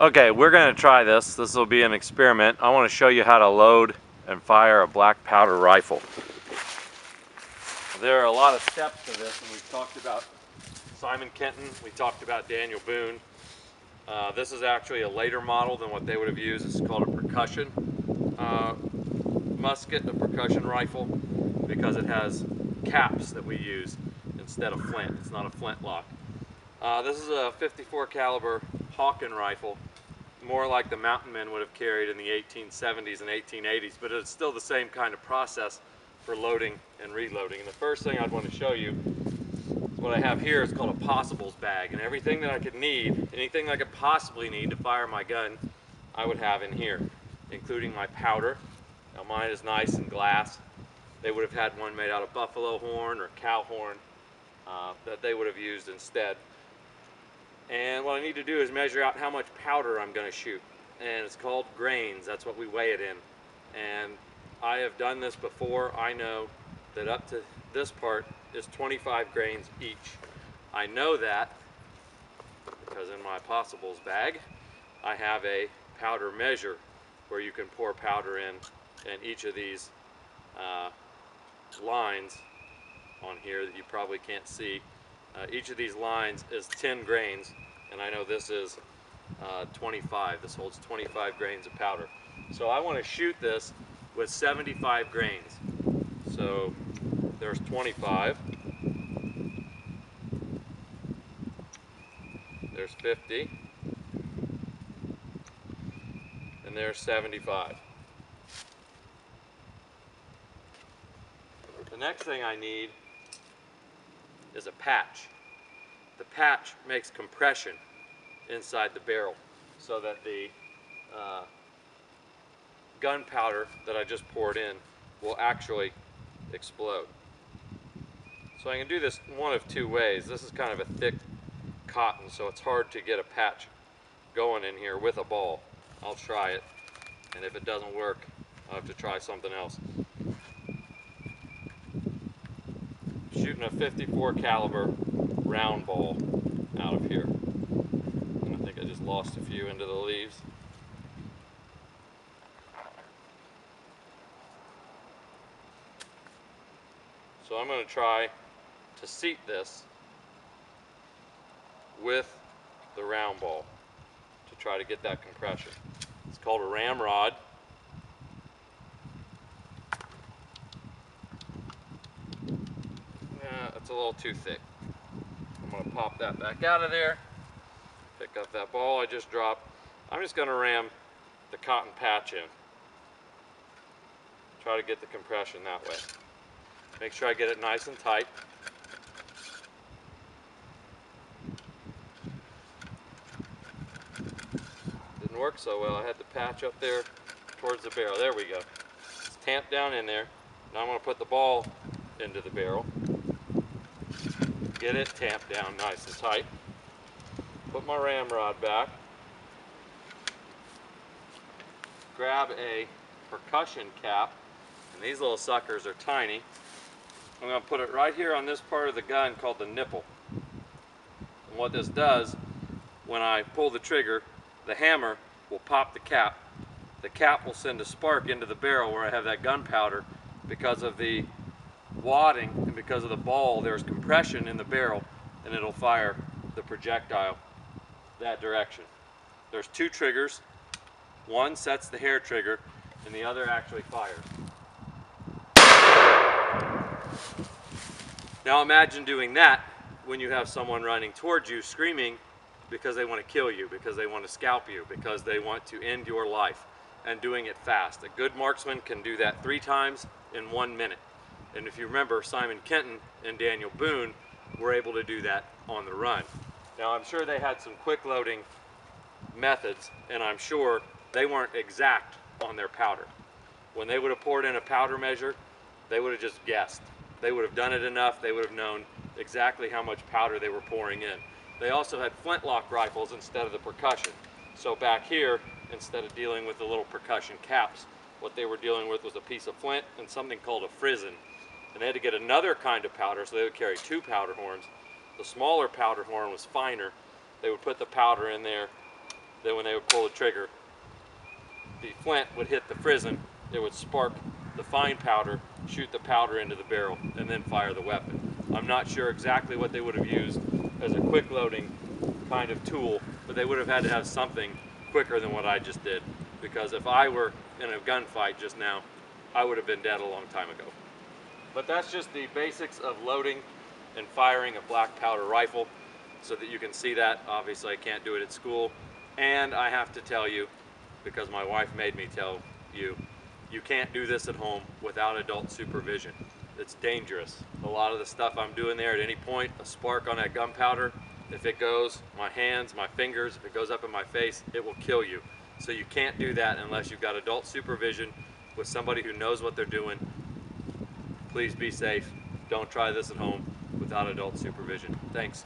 Okay, we're going to try this. This will be an experiment. I want to show you how to load and fire a black powder rifle. There are a lot of steps to this, and we've talked about Simon Kenton, we talked about Daniel Boone. This is actually a later model than what they would have used. This is called a percussion musket, a percussion rifle, because it has caps that we use instead of flint. It's not a flintlock. This is a 54 caliber Hawken rifle, more like the mountain men would have carried in the 1870s and 1880s, but it's still the same kind of process for loading and reloading. And the first thing I'd want to show you, what I have here is called a possibles bag, and everything that I could need, anything I could possibly need to fire my gun, I would have in here, including my powder. Now mine is nice and glass. They would have had one made out of buffalo horn or cow horn that they would have used instead. And what I need to do is measure out how much powder I'm going to shoot. And it's called grains. That's what we weigh it in. And I have done this before. I know that up to this part is 25 grains each. I know that because in my possibles bag I have a powder measure where you can pour powder in, and each of these lines on here that you probably can't see, each of these lines is 10 grains, and I know this is 25. This holds 25 grains of powder. So I want to shoot this with 75 grains. So there's 25, there's 50, and there's 75. The next thing I need is a patch. The patch makes compression inside the barrel so that the gunpowder that I just poured in will actually explode. So I can do this one of two ways. This is kind of a thick cotton, so it's hard to get a patch going in here with a ball. I'll try it, and if it doesn't work, I'll have to try something else. Shooting a 54 caliber round ball out of here. And I think I just lost a few into the leaves. So I'm going to try to seat this with the round ball to try to get that compression. It's called a ramrod. It's a little too thick. I'm going to pop that back out of there, pick up that ball I just dropped. I'm just going to ram the cotton patch in. Try to get the compression that way. Make sure I get it nice and tight. Didn't work so well. I had the patch up there towards the barrel. There we go. It's tamped down in there. Now I'm going to put the ball into the barrel. Get it tamped down nice and tight. Put my ramrod back. Grab a percussion cap, and these little suckers are tiny. I'm going to put it right here on this part of the gun called the nipple. And what this does, when I pull the trigger, the hammer will pop the cap. The cap will send a spark into the barrel where I have that gunpowder. Because of the wadding and because of the ball, there's compression in the barrel, and it'll fire the projectile that direction. There's two triggers. One sets the hair trigger, and the other actually fires. Now imagine doing that when you have someone running towards you screaming because they want to kill you, because they want to scalp you, because they want to end your life, and doing it fast. A good marksman can do that 3 times in 1 minute. And if you remember, Simon Kenton and Daniel Boone were able to do that on the run. Now I'm sure they had some quick loading methods, and I'm sure they weren't exact on their powder. When they would have poured in a powder measure, they would have just guessed. They would have done it enough, they would have known exactly how much powder they were pouring in. They also had flintlock rifles instead of the percussion. So back here, instead of dealing with the little percussion caps, what they were dealing with was a piece of flint and something called a frizzen. And they had to get another kind of powder, so they would carry 2 powder horns. The smaller powder horn was finer. They would put the powder in there that when they would pull the trigger, the flint would hit the frizzen, it would spark the fine powder, shoot the powder into the barrel, and then fire the weapon. I'm not sure exactly what they would have used as a quick loading kind of tool, but they would have had to have something quicker than what I just did, because if I were in a gunfight just now, I would have been dead a long time ago. But that's just the basics of loading and firing a black powder rifle, so that you can see that. Obviously I can't do it at school, and I have to tell you, because my wife made me tell you, you can't do this at home without adult supervision. It's dangerous. A lot of the stuff I'm doing there, at any point, a spark on that gunpowder, if it goes, my hands, my fingers, if it goes up in my face, it will kill you. So you can't do that unless you've got adult supervision with somebody who knows what they're doing. Please be safe. Don't try this at home without adult supervision. Thanks.